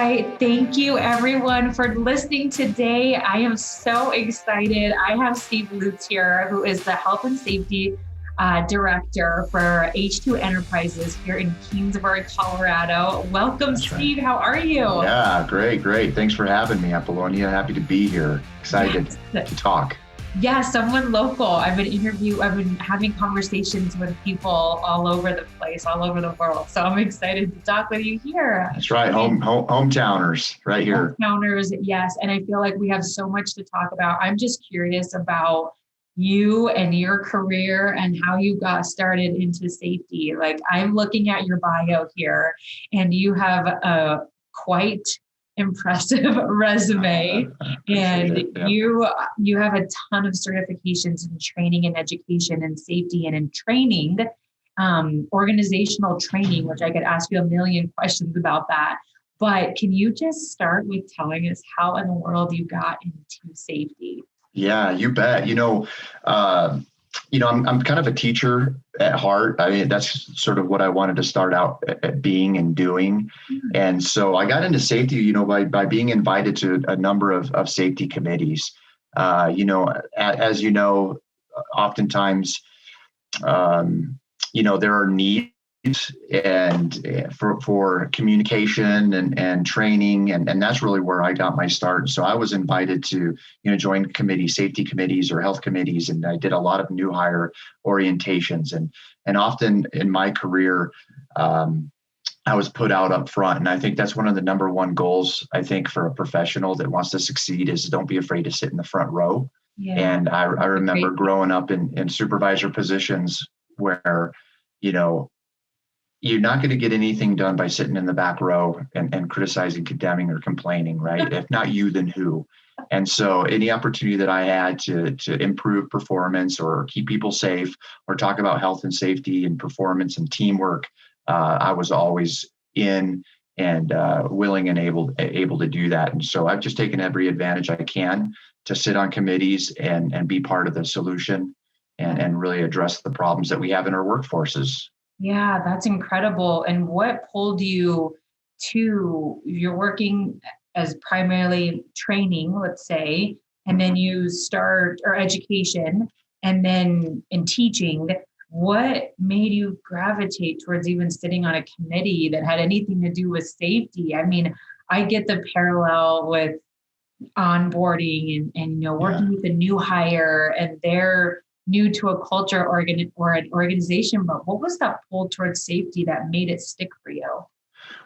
right. Thank you, everyone, for listening today. I am so excited. I have Steve Lutes here, who is the Health and Safety Director for H2 Enterprises here in Kingsburg, Colorado. Welcome, That's Steve. right. How are you? Yeah, great. Thanks for having me, Apolonia. Happy to be here. Excited to talk. Yeah, someone local. I've been having conversations with people all over the place, all over the world. So I'm excited to talk with you here. That's right. Hometowners right here. Homeowners, yes. And I feel like we have so much to talk about. I'm just curious about you and your career and how you got started into safety. Like, I'm looking at your bio here, and you have a quite impressive resume, and you have a ton of certifications in training and education and safety and in training, organizational training, which I could ask you a million questions about that. But can you just start with telling us how in the world you got into safety? Yeah, you bet. I'm kind of a teacher at heart. I mean, that's sort of what I wanted to start out at being and doing. And so I got into safety, by being invited to a number of safety committees. As you know, oftentimes, there are needs and for communication and training, and that's really where I got my start. So I was invited to join safety committees or health committees, and I did a lot of new hire orientations, and often in my career I was put out up front. And I think that's one of the number one goals, I think, for a professional that wants to succeed, is don't be afraid to sit in the front row. Yeah, and I remember growing up in supervisor positions where you're not going to get anything done by sitting in the back row and criticizing, condemning, or complaining, right? If not you, then who? And so any opportunity that I had to improve performance or keep people safe or talk about health and safety and performance and teamwork, I was always in and willing and able to do that. And so I've just taken every advantage I can to sit on committees and be part of the solution and really address the problems that we have in our workforces. Yeah, that's incredible. And what pulled you to, you're working as primarily training, let's say, and then you start, or education, and then in teaching, what made you gravitate towards even sitting on a committee that had anything to do with safety? I mean, I get the parallel with onboarding and working with a new hire, and they're new to a culture or an organization, but what was that pull towards safety that made it stick for you?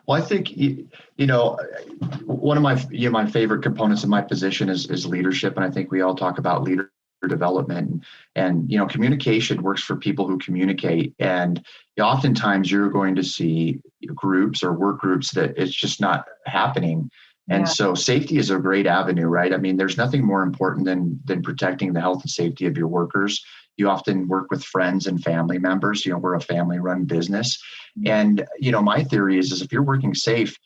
Well, I think, one of my favorite components of my position is leadership. And I think we all talk about leader development and communication works for people who communicate. And oftentimes you're going to see groups or work groups that it's just not happening. And so safety is a great avenue, right? I mean, there's nothing more important than protecting the health and safety of your workers. You often work with friends and family members. We're a family-run business. And, my theory is if you're working safe,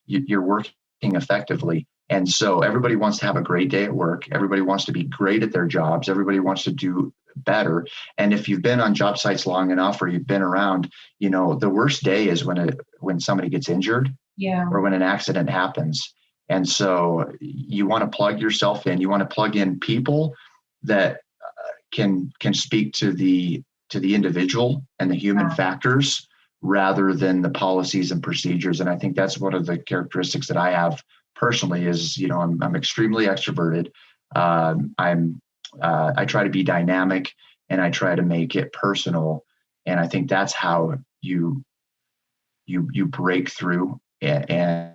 you're working effectively. And so everybody wants to have a great day at work. Everybody wants to be great at their jobs. Everybody wants to do better. And if you've been on job sites long enough or you've been around, the worst day is when somebody gets injured or when an accident happens. And so you want to plug yourself in. You want to plug in people that can speak to the individual and the human factors rather than the policies and procedures. And I think that's one of the characteristics that I have personally is, I'm extremely extroverted. I try to be dynamic and I try to make it personal. And I think that's how you break through and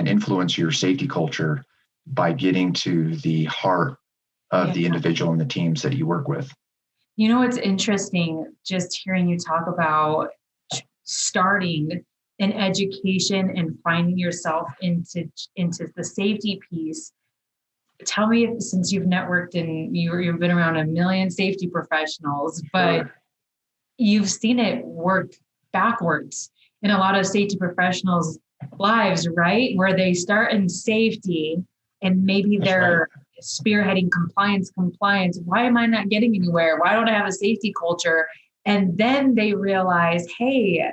influence your safety culture by getting to the heart of the individual and the teams that you work with. It's interesting just hearing you talk about starting in education and finding yourself into the safety piece. Tell me, since you've networked and you've been around a million safety professionals, but you've seen it work backwards in a lot of safety professionals' lives, right? Where they start in safety and maybe they're spearheading compliance. Why am I not getting anywhere? Why don't I have a safety culture? And then they realize, hey,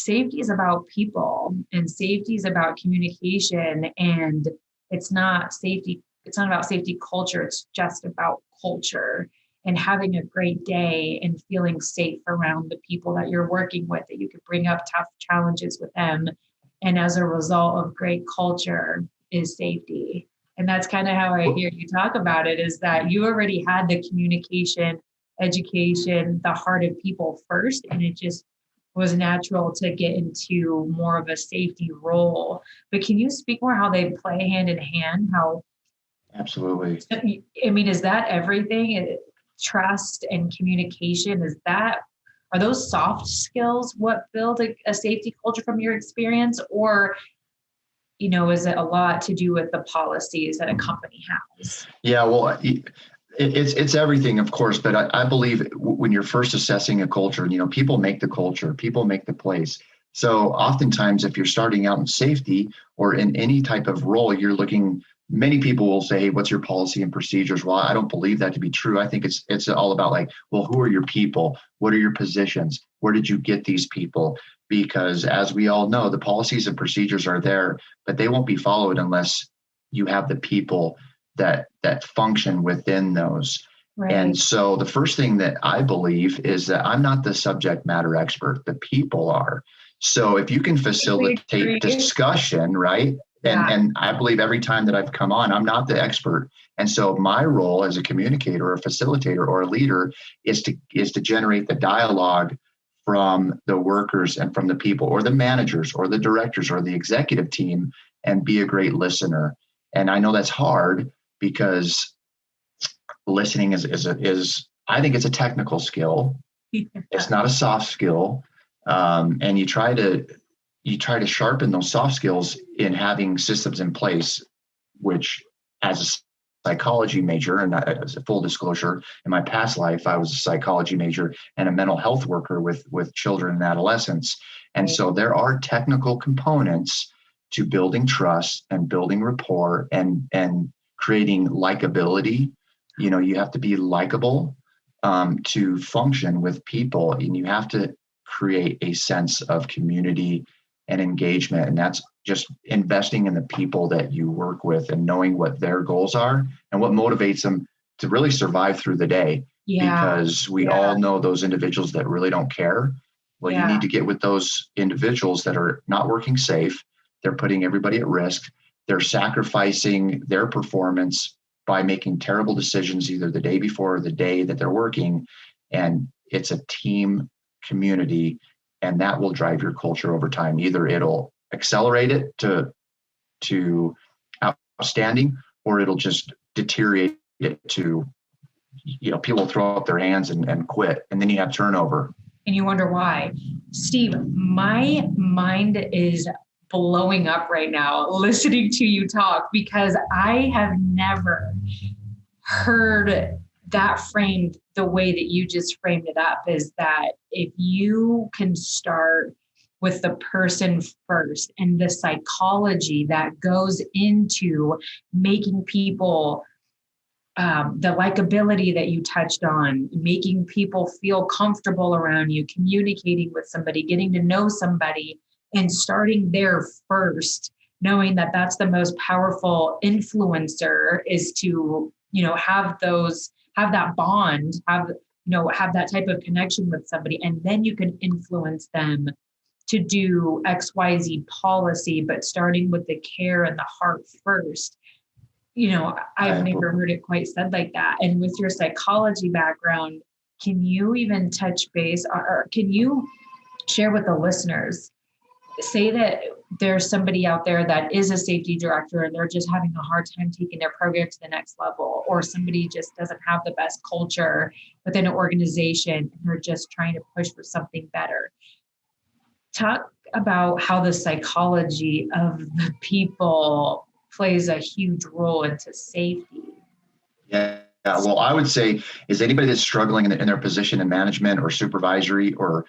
safety is about people, and safety is about communication, and it's not about safety culture. It's just about culture and having a great day and feeling safe around the people that you're working with, that you could bring up tough challenges with them. And as a result of great culture is safety. And that's kind of how I hear you talk about it, is that you already had the communication, education, the heart of people first, and it just was natural to get into more of a safety role. But can you speak more how they play hand in hand? How Absolutely. I mean, is that everything? Trust and communication, are those soft skills what build a safety culture from your experience? Or, is it a lot to do with the policies that a company has? Yeah, well, it's everything, of course, but I believe when you're first assessing a culture, people make the culture, people make the place. So oftentimes, if you're starting out in safety or in any type of role, many people will say, hey, what's your policy and procedures? Well, I don't believe that to be true. I think it's all about like, well, who are your people? What are your positions? Where did you get these people? Because as we all know, the policies and procedures are there, but they won't be followed unless you have the people that function within those. Right. And so the first thing that I believe is that I'm not the subject matter expert. The people are. So if you can facilitate discussion, right? And I believe every time that I've come on, I'm not the expert. And so my role as a communicator or a facilitator or a leader is to generate the dialogue from the workers and from the people or the managers or the directors or the executive team, and be a great listener. And I know that's hard because listening is I think it's a technical skill. It's not a soft skill. And you try to sharpen those soft skills in having systems in place, which as a psychology major, and as a full disclosure, in my past life, I was a psychology major and a mental health worker with children and adolescents. And so there are technical components to building trust and building rapport and creating likability. You have to be likable to function with people, and you have to create a sense of community and engagement. And that's just investing in the people that you work with and knowing what their goals are and what motivates them to really survive through the day. Because we all know those individuals that really don't care. Well, you need to get with those individuals that are not working safe. They're putting everybody at risk. They're sacrificing their performance by making terrible decisions either the day before or the day that they're working. And it's a team community, and that will drive your culture over time. Either it'll accelerate it to outstanding, or it'll just deteriorate it to, people throw up their hands and quit, and then you have turnover. And you wonder why. Steve, my mind is blowing up right now listening to you talk, because I have never heard that framed the way that you just framed it up, is that if you can start with the person first and the psychology that goes into making people, the likability that you touched on, making people feel comfortable around you, communicating with somebody, getting to know somebody, and starting there first, knowing that that's the most powerful influencer, is to, have that bond, have that type of connection with somebody, and then you can influence them to do XYZ policy, but starting with the care and the heart first. I've never heard it quite said like that. And with your psychology background, can you even touch base, or can you share with the listeners, say that there's somebody out there that is a safety director and they're just having a hard time taking their program to the next level, or somebody just doesn't have the best culture within an organization and they're just trying to push for something better. Talk about how the psychology of the people plays a huge role into safety. Yeah. Well, I would say is anybody that's struggling in their position in management or supervisory or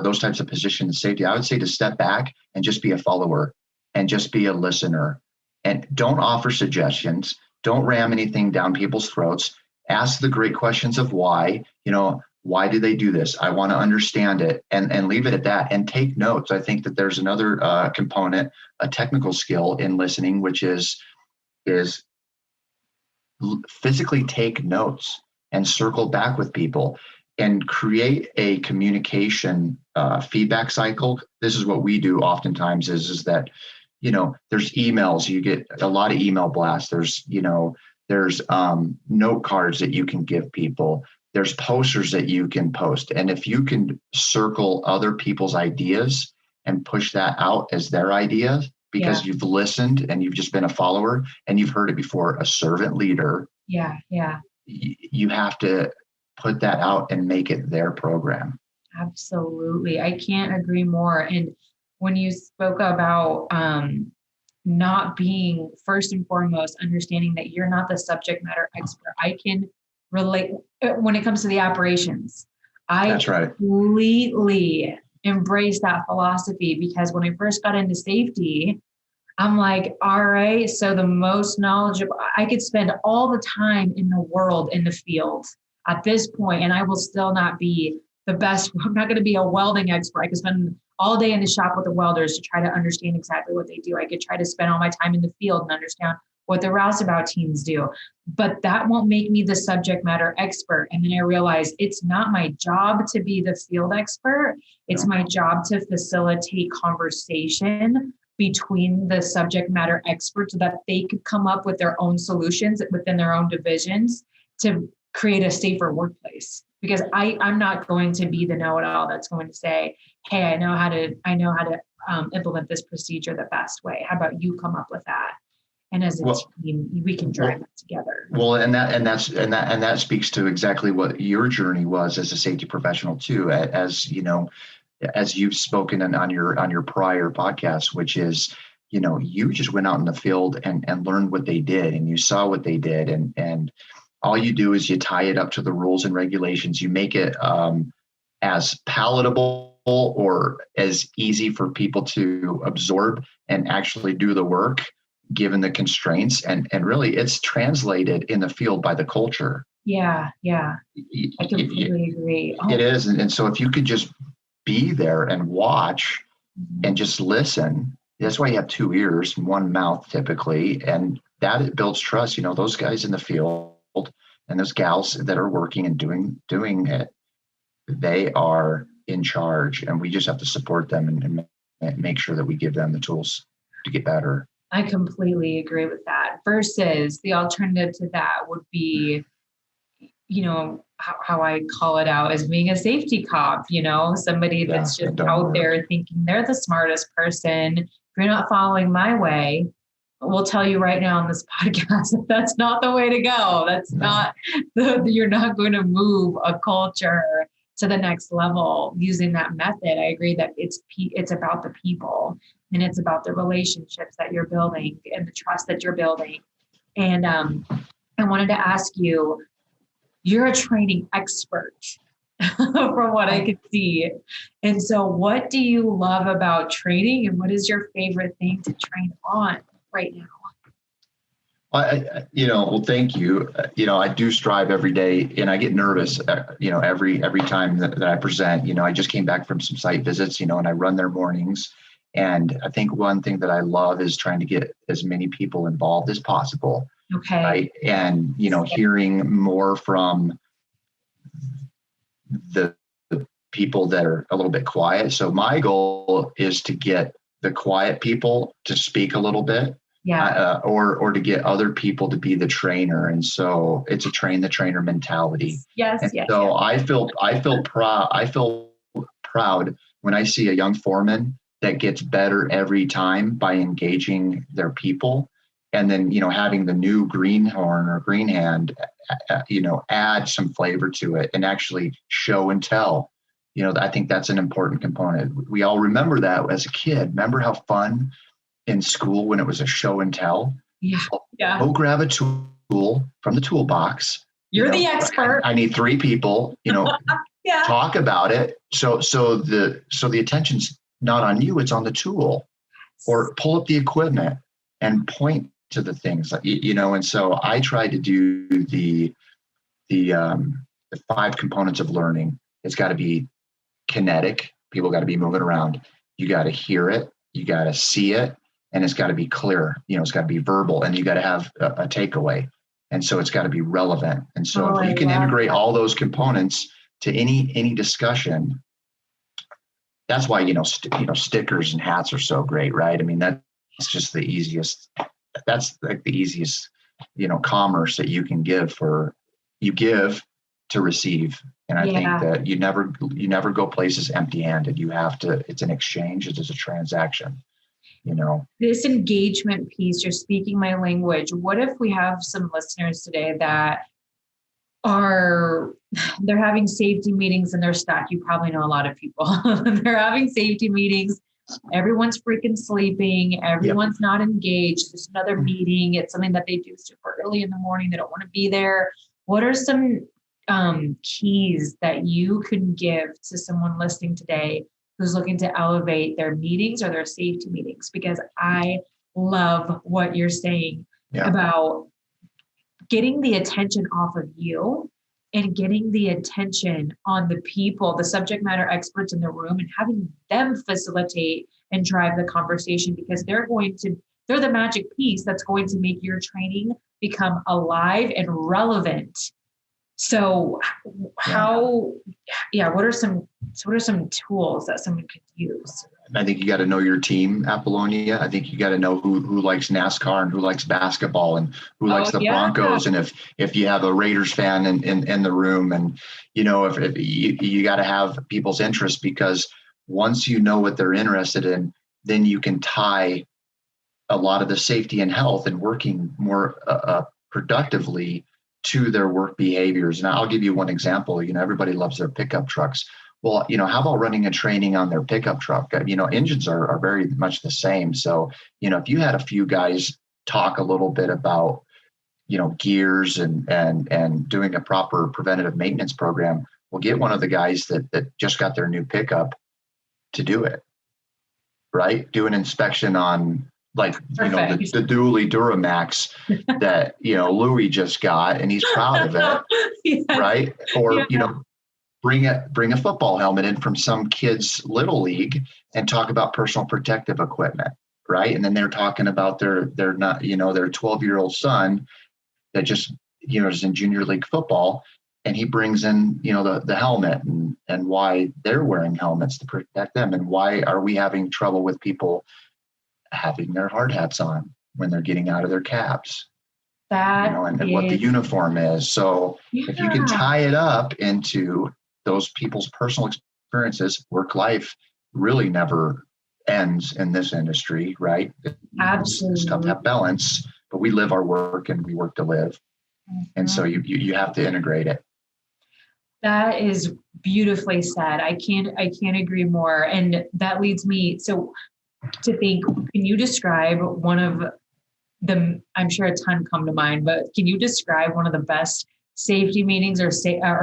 those types of positions in safety, I would say to step back and just be a follower and just be a listener, and don't offer suggestions. Don't ram anything down people's throats. Ask the great questions of why. Why do they do this? I want to understand it, and leave it at that, and take notes. I think that there's another component, a technical skill in listening, which is physically take notes and circle back with people and create a communication feedback cycle. This is what we do oftentimes is that, there's emails, you get a lot of email blasts. There's note cards that you can give people. There's posters that you can post. And if you can circle other people's ideas and push that out as their idea, because you've listened and you've just been a follower and you've heard it before, a servant leader. Yeah. You have to put that out and make it their program. Absolutely. I can't agree more. And when you spoke about not being, first and foremost, understanding that you're not the subject matter expert, I can relate when it comes to the operations. That's right. Completely embrace that philosophy, because when I first got into safety, I'm like, all right, so the most knowledgeable, I could spend all the time in the world in the field at this point, and I will still not be the best. I'm not going to be a welding expert. I could spend all day in the shop with the welders to try to understand exactly what they do. I could try to spend all my time in the field and understand what the roustabout teams do, but that won't make me the subject matter expert. And then I realized it's not my job to be the field expert. It's my job to facilitate conversation between the subject matter experts so that they could come up with their own solutions within their own divisions to create a safer workplace. Because I'm not going to be the know-it-all that's going to say, hey, I know how to implement this procedure the best way. How about you come up with that? And as a team, we can drive that together. Well, and that speaks to exactly what your journey was as a safety professional too. As you've spoken on your prior podcast, which is, you just went out in the field and learned what they did, and you saw what they did, and all you do is you tie it up to the rules and regulations. You make it as palatable or as easy for people to absorb and actually do the work, given the constraints. And really it's translated in the field by the culture. Yeah. I completely agree. It is. And so if you could just be there and watch and just listen, that's why you have two ears and one mouth typically. And that it builds trust. Those guys in the field and those gals that are working and doing it, they are in charge, and we just have to support them and make sure that we give them the tools to get better. I completely agree with that. Versus the alternative to that would be, how I call it out as being a safety cop, somebody that's just out there thinking they're the smartest person. If you're not following my way, we'll tell you right now on this podcast, that's not the way to go. That's not, you're not going to move a culture to the next level using that method. I agree that it's about the people, and it's about the relationships that you're building and the trust that you're building. And I wanted to ask you, you're a training expert from what I could see. And so what do you love about training, and what is your favorite thing to train on right now? Well, thank you. I do strive every day, and I get nervous, every time that I present. I just came back from some site visits, and I run their mornings. And I think one thing that I love is trying to get as many people involved as possible. Okay. Right. And, hearing more from the people that are a little bit quiet. So my goal is to get the quiet people to speak a little bit. Yeah. Or to get other people to be the trainer. And so it's a train the trainer mentality. Yes. And yes. so yes. I feel proud when I see a young foreman that gets better every time by engaging their people. And then, having the new greenhorn or green hand, add some flavor to it and actually show and tell. I think that's an important component. We all remember that as a kid. Remember how fun in school when it was a show and tell? Yeah. Go grab a tool from the toolbox. You're the expert. I need 3 people, yeah. Talk about it. So the attention's not on you, it's on the tool. Or pull up the equipment and point to the things, and so I try to do the the 5 components of learning. It's got to be kinetic. People got to be moving around. You got to hear it. You got to see it. And it's got to be clear. It's got to be verbal, and you got to have a takeaway. And so it's got to be relevant. And so if you can integrate all those components to any discussion, that's why, stickers and hats are so great, right? I mean, that's just the easiest. That's like the easiest, commerce that you can give to receive. And I think that you never go places empty-handed. You have to, it's an exchange. It is a transaction, This engagement piece, you're speaking my language. What if we have some listeners today that they're having safety meetings and they're stuck? You probably know a lot of people. They're having safety meetings. Everyone's freaking sleeping. Everyone's not engaged. There's another meeting. It's something that they do super early in the morning. They don't want to be there. What are some keys that you can give to someone listening today who's looking to elevate their meetings or their safety meetings? Because I love what you're saying about getting the attention off of you and getting the attention on the people, the subject matter experts in the room, and having them facilitate and drive the conversation, because they're the magic piece that's going to make your training become alive and relevant. So what are some tools that someone could use? I think you got to know your team, Apolonia. I think you got to know who likes NASCAR and who likes basketball and who likes the Broncos. And if you have a Raiders fan in the room, and, if you got to have people's interest, because once you know what they're interested in, then you can tie a lot of the safety and health and working more productively to their work behaviors. And I'll give you one example. Everybody loves their pickup trucks. Well, how about running a training on their pickup truck? Engines are very much the same. So, if you had a few guys talk a little bit about, gears and doing a proper preventative maintenance program, we'll get one of the guys that just got their new pickup to do it, right? Do an inspection on the Dually Duramax that, Louis just got, and he's proud of it, right? Or, bring a football helmet in from some kid's little league and talk about personal protective equipment, right? And then they're talking about their 12-year-old son that just, is in junior league football, and he brings in, the helmet and why they're wearing helmets to protect them, and why are we having trouble with people having their hard hats on when they're getting out of their cabs, and what the uniform is. So if you can tie it up into those people's personal experiences, work life really never ends in this industry, right? Absolutely. It's tough to have balance, but we live our work and we work to live. Mm-hmm. And so you have to integrate it. That is beautifully said. I can't agree more. And that leads me to think, can you describe one of the, I'm sure a ton come to mind, but can you describe one of the best safety meetings or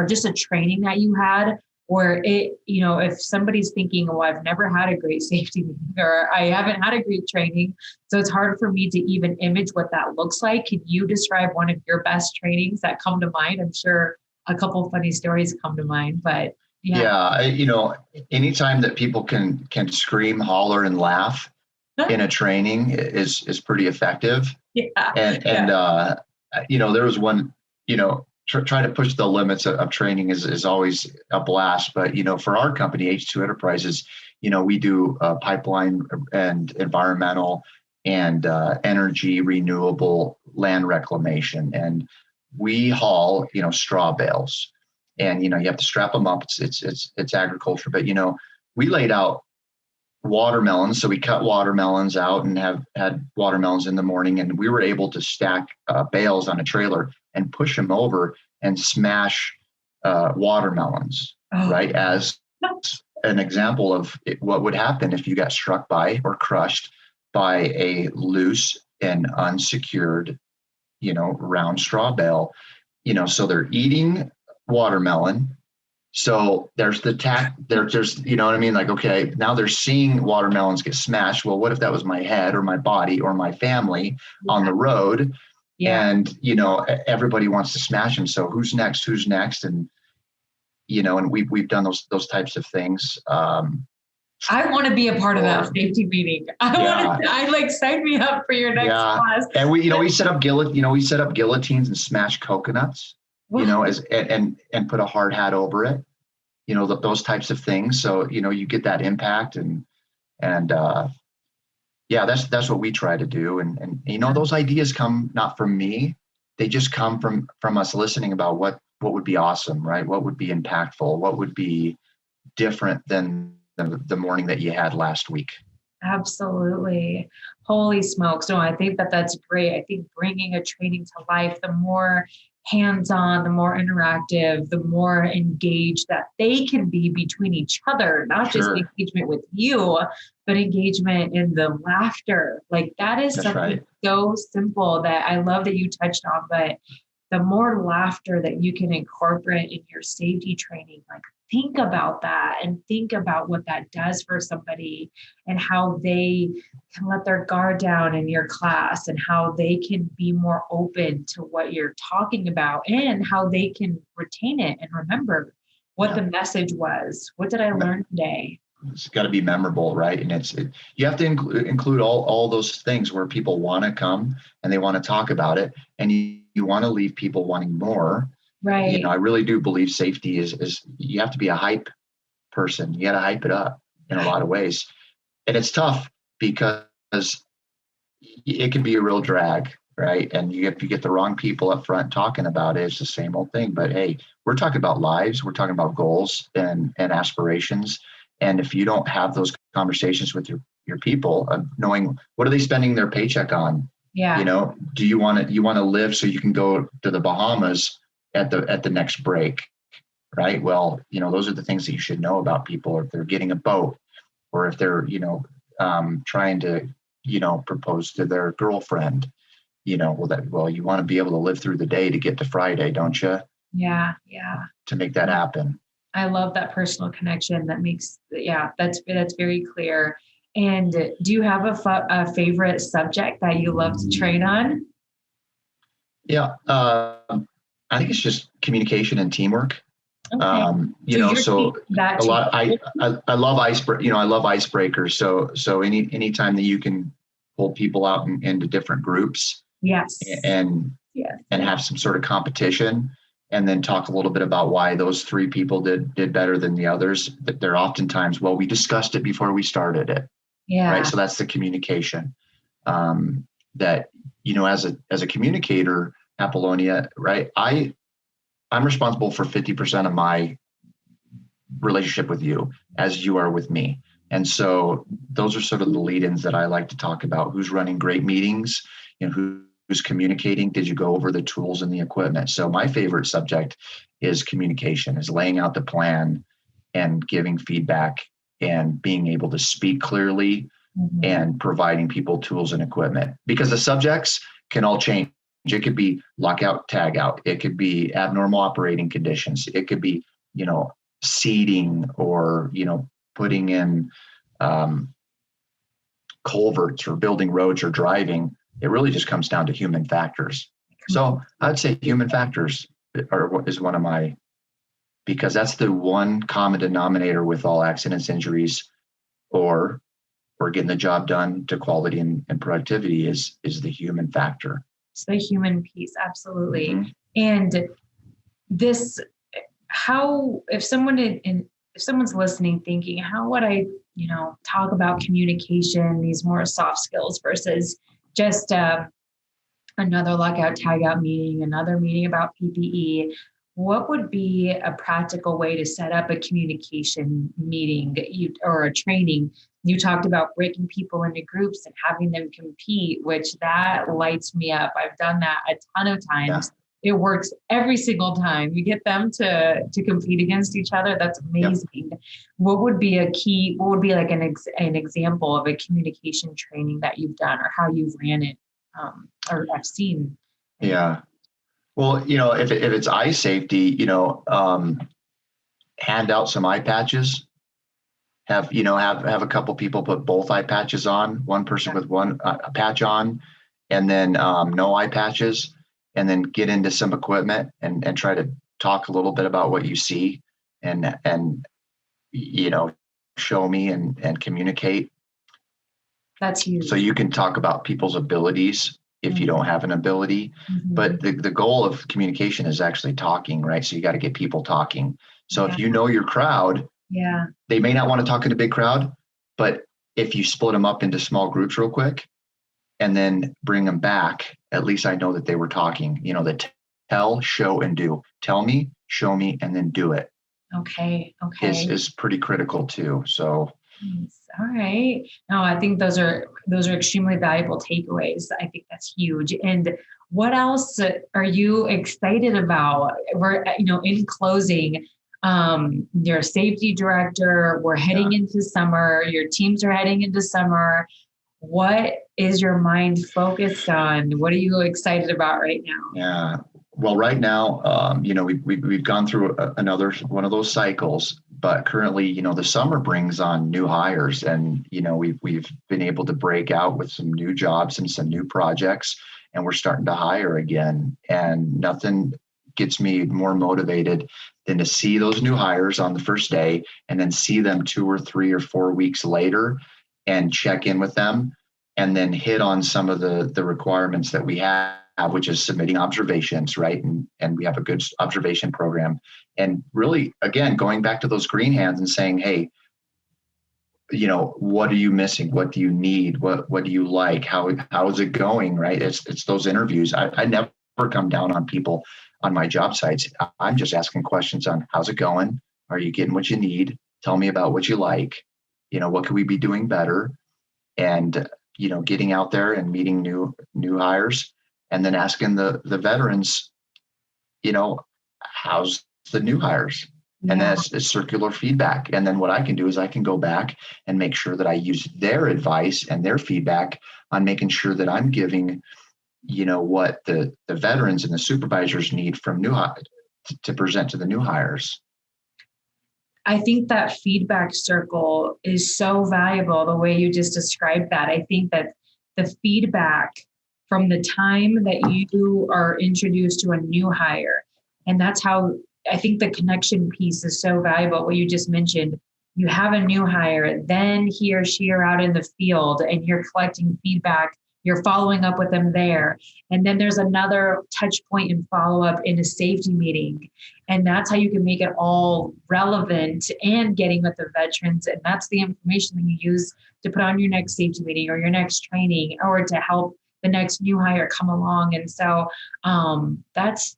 just a training that you had where if somebody's thinking, well, I've never had a great safety meeting, or I haven't had a great training, so it's hard for me to even image what that looks like. Can you describe one of your best trainings that come to mind? I'm sure a couple of funny stories come to mind, but anytime that people can scream, holler, and laugh in a training is pretty effective. And there was one, trying to push the limits of training is always a blast. But, for our company, H2 Enterprises, we do pipeline and environmental and energy, renewable land reclamation. And we haul, straw bales. And, you have to strap them up. It's agriculture. But, we laid out watermelons. So we cut watermelons out and have had watermelons in the morning. And we were able to stack bales on a trailer and push them over and smash watermelons, right? As an example of what would happen if you got struck by or crushed by a loose and unsecured, round straw bale. So they're eating watermelon. So there's there's, like, okay, now they're seeing watermelons get smashed. Well, what if that was my head or my body or my family on the road? Yeah. And, everybody wants to smash them. So who's next? And, and we've done those types of things. I want to be a part of that safety meeting. Sign me up for your next class. And we set up guillotines and smashed coconuts, and put a hard hat over it, those types of things. So, you get that impact and that's what we try to do. And those ideas come not from me. They just come from us listening about what would be awesome, right? What would be impactful? What would be different than the morning that you had last week? Absolutely. Holy smokes. No, I think that's great. I think bringing a training to life, the more hands-on, the more interactive, the more engaged that they can be between each other, not just engagement with you, but engagement in the laughter. Like that is something so simple that I love that you touched on, but the more laughter that you can incorporate in your safety training, like think about that and think about what that does for somebody and how they can let their guard down in your class and how they can be more open to what you're talking about and how they can retain it and remember what the message was. What did I learn today? It's got to be memorable, right? And you have to include all those things where people want to come and they want to talk about it, and you want to leave people wanting more. Right. I really do believe safety is you have to be a hype person. You got to hype it up in a lot of ways. And it's tough because it can be a real drag, right? And if you get the wrong people up front talking about it, it's the same old thing. But hey, we're talking about lives. We're talking about goals and aspirations. And if you don't have those conversations with your people, knowing what are they spending their paycheck on? Yeah. Do you want to live so you can go to the Bahamas at the next break, right? Well, those are the things that you should know about people. If they're getting a boat, or if they're trying to propose to their girlfriend, you want to be able to live through the day to get to Friday, don't you? Yeah. To make that happen. I love that personal connection. That makes that's very clear. And do you have a favorite subject that you love to train on? Yeah. I think it's just communication and teamwork. Okay. I love I love icebreakers. So anytime that you can pull people out into different groups, and have some sort of competition, and then talk a little bit about why those three people did better than the others. That they're oftentimes, we discussed it before we started it. Yeah. Right. So that's the communication. That as a communicator, Apolonia, right? I'm responsible for 50% of my relationship with you, as you are with me. And so those are sort of the lead-ins that I like to talk about. Who's running great meetings? Who's communicating? Did you go over the tools and the equipment? So my favorite subject is communication, is laying out the plan and giving feedback and being able to speak clearly and providing people tools and equipment, because the subjects can all change. It could be lockout, tag out. It could be abnormal operating conditions. It could be, seeding or, putting in culverts or building roads or driving. It really just comes down to human factors. So I'd say human factors is one of my, because that's the one common denominator with all accidents, injuries, or getting the job done to quality and productivity is the human factor. It's the human piece. Absolutely. Mm-hmm. And if someone's listening thinking, how would I, talk about communication, these more soft skills versus just another lockout tagout meeting, another meeting about PPE, what would be a practical way to set up a communication meeting or a training? You talked about breaking people into groups and having them compete, which that lights me up. I've done that a ton of times. Yeah. It works every single time. You get them to compete against each other. That's amazing. Yep. What would be like an example of a communication training that you've done or how you've ran it or have seen? Yeah. Well, if it's eye safety, hand out some eye patches. Have a couple people put both eye patches on, one person with one patch on, and then no eye patches, and then get into some equipment and try to talk a little bit about what you see. and show me and communicate. That's huge. So you can talk about people's abilities if you don't have an ability, but the goal of communication is actually talking, right? So you got to get people talking. So if you know your crowd, they may not want to talk in a big crowd, but if you split them up into small groups real quick and then bring them back, at least I know that they were talking. The tell, show, and do. Tell me, show me, and then do it. Okay. Is pretty critical too. So. All right. No, I think those are extremely valuable takeaways. I think that's huge. And what else are you excited about? We're, in closing, you're a safety director. We're heading into summer. Your teams are heading into summer. What is your mind focused on? What are you excited about right now? Yeah. Well, right now, we've gone through another one of those cycles, but currently, the summer brings on new hires, and we've been able to break out with some new jobs and some new projects, and we're starting to hire again. And nothing gets me more motivated than to see those new hires on the first day, and then see them 2 or 3 or 4 weeks later, and check in with them, and then hit on some of the requirements that we have, which is submitting observations, right? And we have a good observation program. And really, again, going back to those green hands and saying, hey, what are you missing? What do you need? What do you like? How is it going, right? It's those interviews. I never come down on people on my job sites. I'm just asking questions on how's it going? Are you getting what you need? Tell me about what you like. What could we be doing better? And, getting out there and meeting new hires. And then asking the veterans, how's the new hires? Yeah. And that's circular feedback. And then what I can do is I can go back and make sure that I use their advice and their feedback on making sure that I'm giving, what the veterans and the supervisors need from new hires to present to the new hires. I think that feedback circle is so valuable, the way you just described that. I think that the feedback from the time that you are introduced to a new hire. And that's how I think the connection piece is so valuable. What you just mentioned, you have a new hire, then he or she are out in the field and you're collecting feedback. You're following up with them there. And then there's another touch point and follow up in a safety meeting. And that's how you can make it all relevant and getting with the veterans. And that's the information that you use to put on your next safety meeting or your next training or to help the next new hire come along. And so that's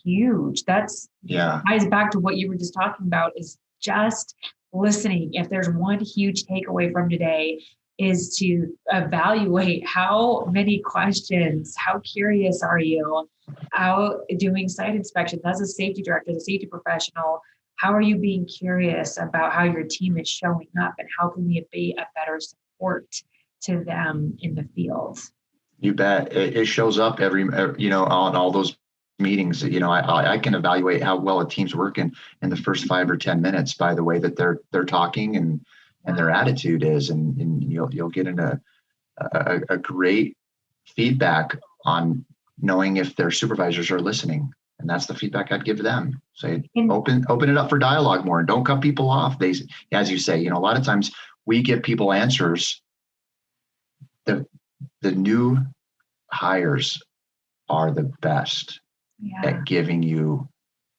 huge. Ties back to what you were just talking about, is just listening. If there's one huge takeaway from today, is to evaluate how many questions, how curious are you, how doing site inspections as a safety director, as a safety professional, how are you being curious about how your team is showing up and how can we be a better support to them in the field? You bet. It shows up every on all those meetings. I can evaluate how well a team's working in the first 5 or 10 minutes by the way that they're talking and their attitude is, and you'll get into a great feedback on knowing if their supervisors are listening. And that's the feedback I'd give to them. Say, open it up for dialogue more and don't cut people off. As you say, a lot of times we give people answers. The new hires are the best at giving you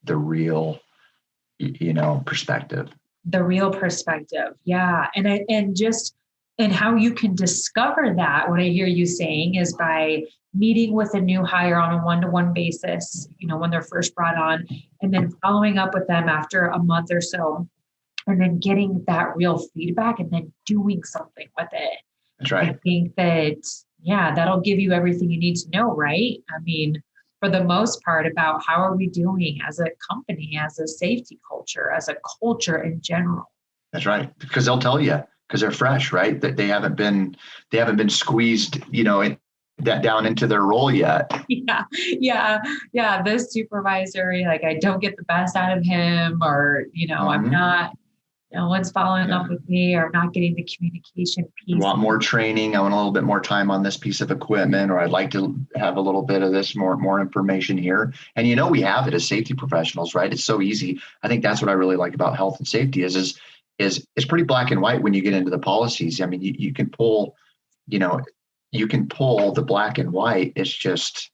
the real, perspective. The real perspective. Yeah. And how you can discover that, what I hear you saying, is by meeting with a new hire on a one-to-one basis, when they're first brought on, and then following up with them after a month or so, and then getting that real feedback and then doing something with it. That's right. I think that'll give you everything you need to know, right? I mean, for the most part, about how are we doing as a company, as a safety culture, as a culture in general. That's right. Because they'll tell you, because they're fresh, right? That they haven't been squeezed, down into their role yet. Yeah. This supervisor, I don't get the best out of him, or, I'm not no one's following up with me, or not getting the communication piece. I want more training. I want a little bit more time on this piece of equipment, or I'd like to have a little bit of this, more information here. And we have it as safety professionals, right? It's so easy. I think that's what I really like about health and safety is it's pretty black and white when you get into the policies. I mean, you can pull, you can pull the black and white. It's just,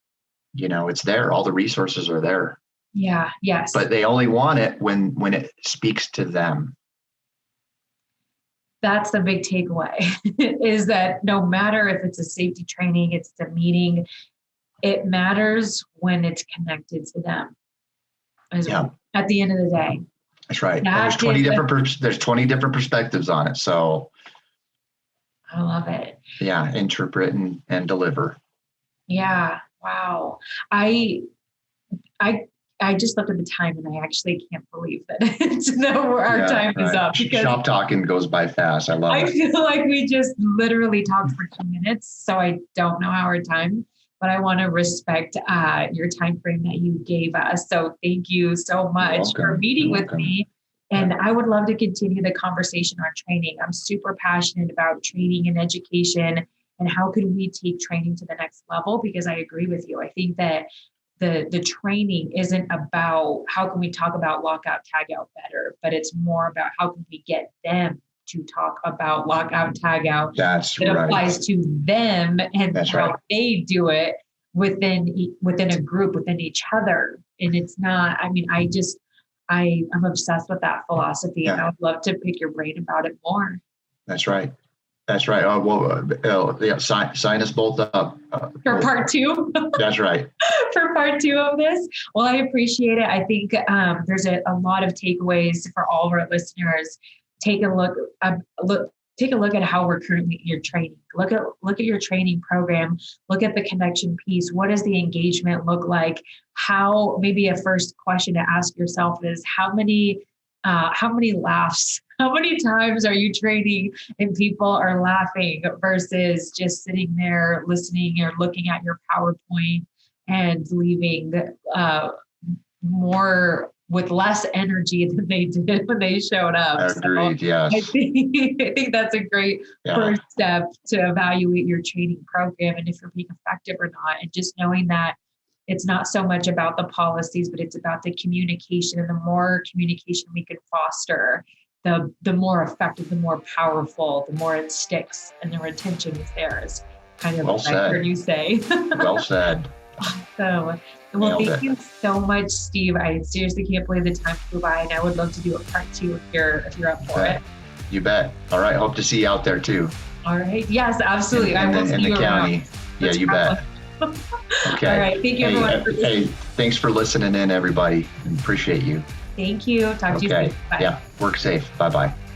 it's there. All the resources are there. Yeah. Yes. But they only want it when it speaks to them. That's the big takeaway is that no matter if it's a safety training, it's a meeting, it matters when it's connected to them. At the end of the day. That's right. And there's 20 different perspectives on it. So I love it. Yeah. Interpret and deliver. Yeah. Wow. I just looked at the time and I actually can't believe that our time is up. Because shop talking goes by fast. I love it. I feel like we just literally talked for 2 minutes, so I don't know our time, but I want to respect your time frame that you gave us. So thank you so much for meeting with me. And I would love to continue the conversation on training. I'm super passionate about training and education and how could we take training to the next level, because I agree with you. I think that the training isn't about how can we talk about lockout, tag out better, but it's more about how can we get them to talk about lockout, tag out. That's right. It applies to them and how they do it within a group, within each other. And it's not, I mean, I'm obsessed with that philosophy and I would love to pick your brain about it more. That's right. That's right. Sign us both up. For part 2? That's right. For part 2 of this. Well, I appreciate it. I think there's a lot of takeaways for all of our listeners. Take a look at how we're currently in your training. Look at your training program. Look at the connection piece. What does the engagement look like? Maybe a first question to ask yourself is how many laughs, how many times are you training and people are laughing versus just sitting there listening or looking at your PowerPoint and leaving more with less energy than they did when they showed up. Agreed, yes. I think that's a great first step to evaluate your training program and if you're being effective or not. And just knowing that it's not so much about the policies, but it's about the communication. And the more communication we can foster, the more effective, the more powerful, the more it sticks and the retention is there, is kind of what I heard you say. Well said. Awesome. Well, thank you so much, Steve. I seriously can't believe the time flew by, and I would love to do a part 2 if you're up for it. You bet. All right. Hope to see you out there too. All right. Yes, absolutely. I will see you around. Yeah, you bet. Okay. All right. Thank you, everyone. Hey, thanks for listening in, everybody. Appreciate you. Thank you. Talk to you soon. Bye. Yeah. Work safe. Bye-bye.